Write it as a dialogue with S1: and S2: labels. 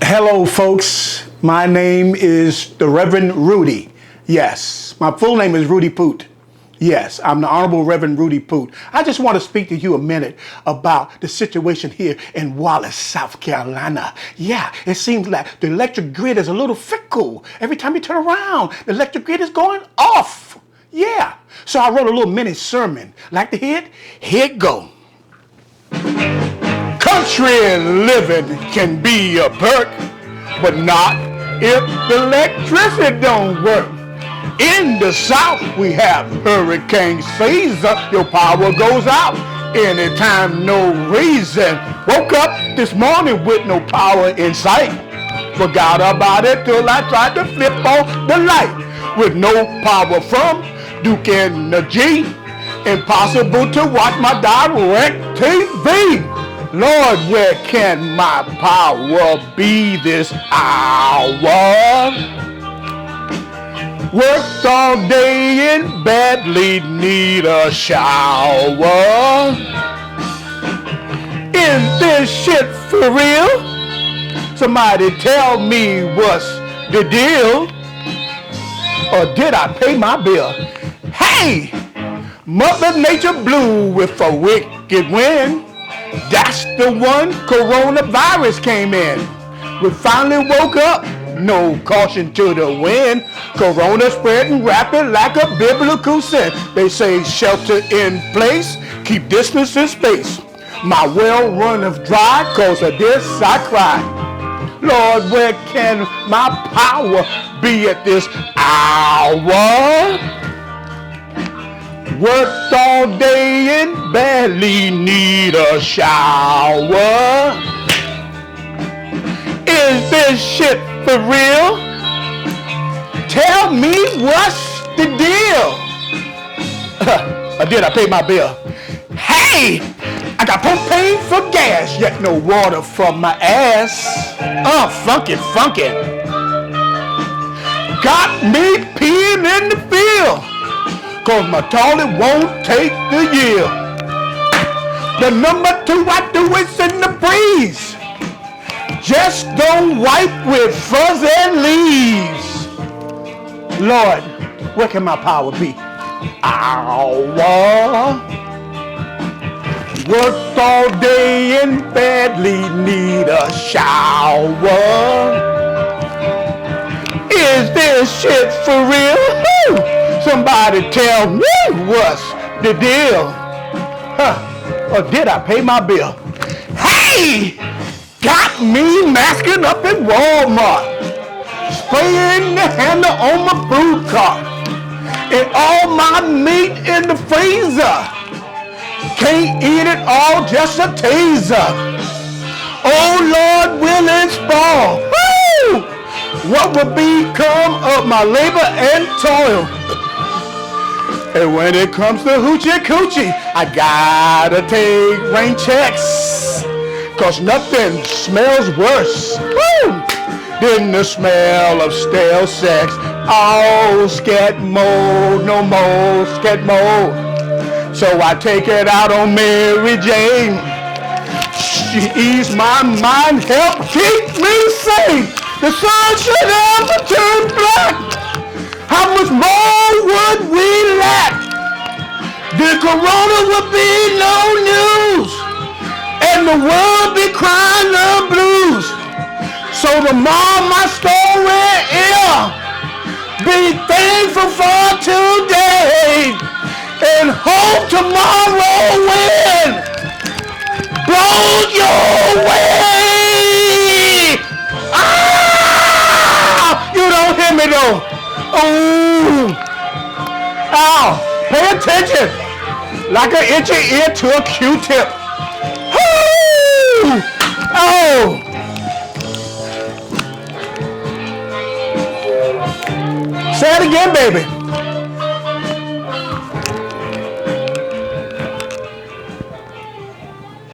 S1: Hello, folks. My name is the Reverend Rudy. Yes, my full name is Rudy Poot. Yes, I'm the Honorable Reverend Rudy Poot. I just want to speak to you a minute about the situation here in Wallace, South Carolina. Yeah, it seems like the electric grid is a little fickle. Every time you turn around, the electric grid is going off. Yeah, so I wrote a little mini sermon. Like to hear it? Here it go. Country living can be a perk, but not if the electricity don't work. In the South, we have Hurricane Caesar. Your power goes out anytime, no reason. Woke up this morning with no power in sight. Forgot about it till I tried to flip on the light. With no power from Duke Energy, impossible to watch my direct TV. Lord, where can my power be this hour? Worked all day and badly need a shower. Is this shit for real? Somebody tell me what's the deal? Or did I pay my bill? Hey! Mother Nature blew with a wicked wind. That's the one coronavirus came in. We finally woke up, no caution to the wind. Corona spreading rapid like a biblical sin. They say shelter in place, keep distance and space. My well runneth dry, cause of this I cry. Lord, where can my power be at this hour? Worked all day and barely need a shower. Is this shit for real? Tell me what's the deal? Or did I pay my bill? Hey! I got propane for gas, yet no water from my ass. Funky. Got me peeing in the field, cause my toilet won't take the yield. The number 2 I do is in the breeze. Just don't wipe with fuzz and leaves. Lord, where can my power be? Hour. Worked all day and badly need a shower. Is this shit for real? Woo! Somebody tell me what's the deal? Or did I pay my bill? Hey! Got me masking up in Walmart, spraying the handle on my food cart, and all my meat in the freezer. Can't eat it all, just a taser. Oh Lord, will it spoil? Woo! What will become of my labor and toil? And when it comes to hoochie coochie, I gotta take rain checks, cause nothing smells worse than the smell of stale sex. Oh, scat mode, no more scat mode. So I take it out on Mary Jane. She eased my mind, help keep me sane. The sun should ever turn black. How much more would we lack? The corona would be no news, and the world be crying the blues. So tomorrow my story is be thankful for today, and hope tomorrow will blow your way. Ah! You don't hear me though. Oh! Ow! Pay attention! Like an itchy ear to a Q-tip. Oh! Say it again, baby.